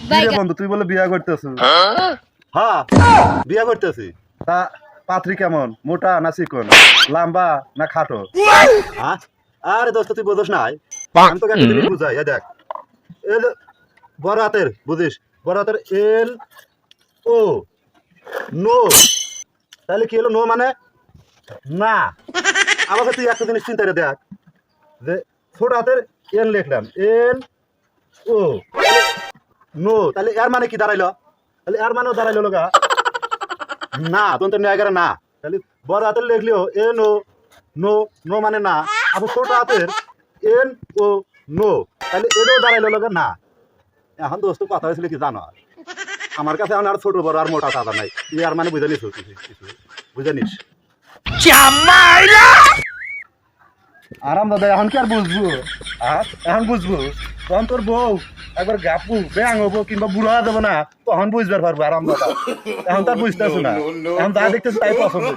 কিরে বন্ধু তুই বলে বিয়া করতেছিস? হ্যাঁ বিয়া করতেছি। তা পাত্রী কেমন, মোটা না চিকন, লম্বা না খাটো? হ্যাঁ আরে দোস্ত তুই বোঝস নাই, আমি তোকে একটা জিনিস বুঝাই। এই দেখ, এল বড় হাতের বুঝিস, বড় হাতের এল ও নো, তাহলে কি হলো? নো মানে না। আমাকে তুই একটা জিনিস চিন্তা করে দেখ, যে ছোট হাতের এল লিখলাম, এল ও নো, তাহলে এর মানে কি দাঁড়াইলো? তাহলে এর মানেও দাঁড়াইলো লগা না, তখন তো ন্যায় করে না। তাহলে বড় হাতের লিখলেও এ নো, নো নো মানে না। আবার ছোট হাতের এন ও নো, তাহলে এটাও দাঁড়াইলো লগা না। এখন দোস্ত কথা হয়েছিল কি জানো, আমার কাছে এখন আর ছোট বড় আর মোটা তাজা নাই, তুই আর মানে বুঝে নিস কিছু কিছু বুঝে নিস। আরাম দাদা এখন কি আর বুঝবো? এখন বুঝবো তখন তোর বউ একবার গাপু ব্যাং হবো কিংবা বুড়া হয়ে যাবো না, তখন বুঝবার পারবো আরাম দাদা। এখন তার বুঝতেছো না, এখন যা দেখতেছো তাই পছন্দ।